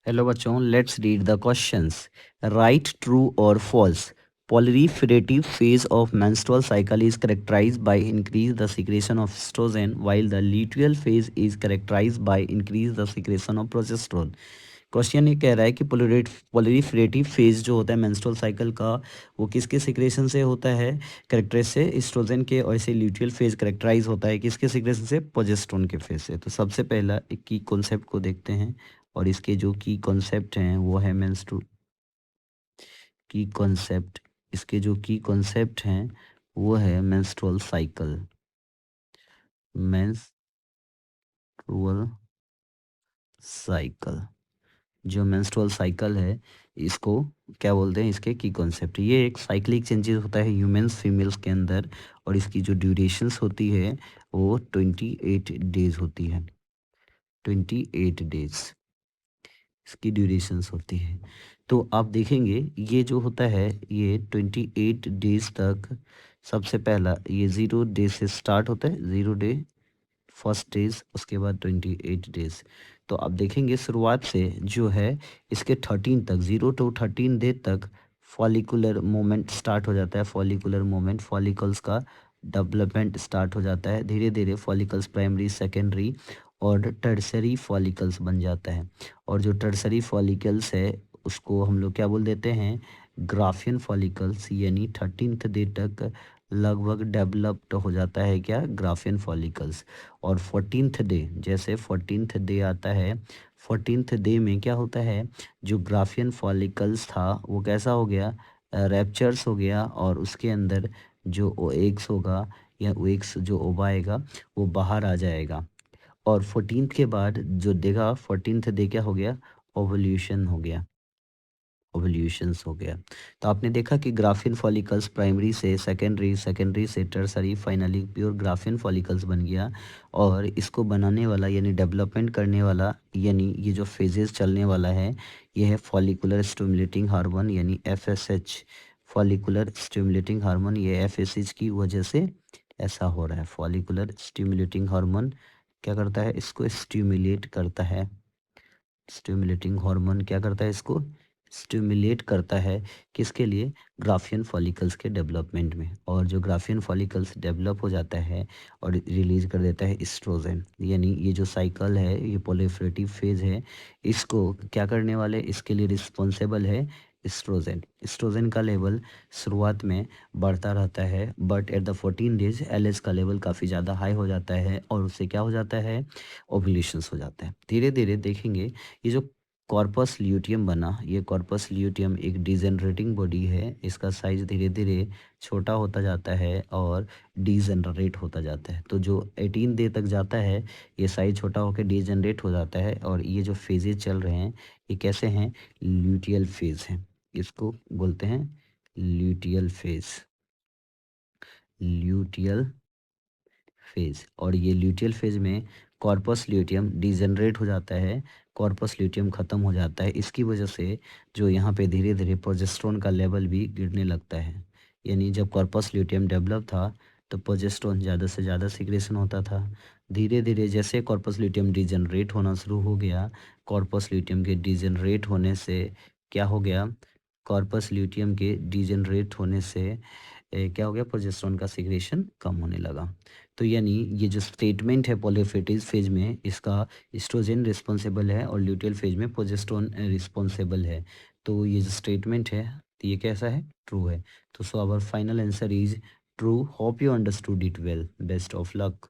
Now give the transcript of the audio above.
Hello बच्चों, let's read the questions. Right true और false. Proliferative phase of menstrual cycle is characterized by increase the secretion of estrogen, while the luteal phase is characterized by increase the secretion of progesterone. Question ये कह रहा है कि पोलिफरेटिव phase जो होता है menstrual cycle का, वो किसके सिक्रेशन से होता है? करेक्टराइज से एस्ट्रोजन के, और इसे ल्यूटियल फेज करेक्टराइज होता है किसके सिक्रेशन से? प्रोजेस्टेरोन के फेज से. तो सबसे पहला एक की कॉन्सेप्ट को देखते हैं, और इसके जो की कॉन्सेप्ट हैं वो है मेंस्ट्रुअल की कॉन्सेप्ट. इसके जो की कॉन्सेप्ट हैं वो है मेंस्ट्रुअल साइकिल. मेंस्ट्रुअल साइकिल, जो मेंस्ट्रुअल साइकिल है, इसको क्या बोलते हैं? इसके की कॉन्सेप्ट. ये एक साइक्लिक चेंजेस होता है ह्यूमंस फीमेल्स के अंदर, और इसकी जो ड्यूरेशंस होती है वो 28 डेज होती है. 28 डेज इसकी ड्यूरेशंस होती है. तो आप देखेंगे ये जो होता है ये 28 डेज तक. सबसे पहला ये 0 डे से स्टार्ट होता है, 0 डे फर्स्ट डेज, उसके बाद 28 डेज. तो आप देखेंगे शुरुआत से जो है इसके 13 तक, 0 to 13 डे तक फॉलिकुलर मूवमेंट स्टार्ट हो जाता है. फॉलिकुलर मूवमेंट, फॉलिकल्स का डेवलपमेंट स्टार्ट हो जाता है. धीरे धीरे फॉलिकल्स प्राइमरी, सेकेंडरी और टर्सरी फॉलिकल्स बन जाता है. और जो टर्सरी फॉलिकल्स है उसको हम लोग क्या बोल देते हैं? Graafian follicles. यानी 13th डे तक लगभग डेवलप्ड हो जाता है क्या? Graafian follicles. और 14th डे, जैसे 14th डे आता है, 14th डे में क्या होता है? जो ग्राफियन फॉलिकल्स था वो कैसा हो गया? रैप्चर्स हो गया, और उसके अंदर जो ओ एग्स होगा या ओ एग्स जो उबाएगा वो बाहर आ जाएगा. और 14th के बाद जो देगा, 14th डे क्या हो गया? ओवल्यूशन हो गया. ओवल्यूशंस हो गया. तो आपने देखा कि ग्राफिन फॉलिकल्स प्राइमरी से सेकेंडरी, सेकेंडरी से tertiary, finally pure graphene follicles बन गया. और इसको बनाने वाला यानी डेवलपमेंट करने वाला, यानी ये जो फेजेस चलने वाला है, ये है फॉलिकुलर स्टिमुलेटिंग हार्मोन यानी एफएसएच. फॉलिकुलर स्टिमुलेटिंग हार्मोन, ये एफएसएच की वजह से ऐसा हो रहा है. फॉलिकुलर स्टिमुलेटिंग हार्मोन क्या करता है? इसको स्टिमुलेट करता है. स्टिमुलेटिंग हार्मोन क्या करता है? इसको स्टिमुलेट करता है. किसके लिए? ग्राफियन फॉलिकल्स के डेवलपमेंट में. और जो ग्राफियन फॉलिकल्स डेवलप हो जाता है और रिलीज कर देता है एस्ट्रोजन. यानी ये जो साइकिल है, ये प्रोलिफरेटिव फेज है, इसको क्या करने वाले? इसके लिए रिस्पॉन्सिबल है एस्ट्रोजन. एस्ट्रोजन का लेवल शुरुआत में बढ़ता रहता है, but at the 14 days LH का लेवल काफ़ी ज़्यादा हाई हो जाता है, और उससे क्या हो जाता है? ओवुलेशंस हो जाता है. धीरे धीरे देखेंगे ये जो कॉर्पस ल्यूटियम बना, ये कॉर्पस ल्यूटियम एक डिजेनरेटिंग बॉडी है. इसका साइज धीरे धीरे छोटा होता जाता है और डिजेनरेट होता जाता है. तो जो 18 डे तक जाता है ये साइज छोटा होकर डिजेनरेट हो जाता है. और ये जो फेजेज चल रहे हैं ये कैसे हैं? ल्यूटियल फेज हैं. इसको बोलते हैं ल्यूटियल फेज. Luteal phase. और ये ल्यूटियल फेज में कॉर्पस ल्यूटियम डिजेनरेट हो जाता है, कॉर्पस ल्यूटियम ख़त्म हो जाता है. इसकी वजह से जो यहाँ पे धीरे धीरे प्रोजेस्टेरोन का लेवल भी गिरने लगता है. यानी जब कॉर्पस ल्यूटियम डेवलप था तो प्रोजेस्टेरोन ज़्यादा से ज़्यादा सिक्रेशन होता था. धीरे धीरे जैसे कॉर्पस ल्यूटियम डिजेनरेट होना शुरू हो गया, कॉर्पस ल्यूटियम के डिजेनरेट होने से क्या हो गया? कॉर्पस ल्यूटियम के डिजेनरेट होने से क्या हो गया? प्रोजेस्टेरोन का सिक्रेशन कम होने लगा. तो यानी ये जो स्टेटमेंट है पॉलीफेटिव फेज में, इसका एस्ट्रोजन रिस्पॉन्सिबल है और ल्यूटियल फेज में प्रोजेस्टेरोन रिस्पॉन्सिबल है. तो ये जो स्टेटमेंट है तो ये कैसा है? ट्रू है. तो so our final answer is true. Hope you understood it well. Best of luck.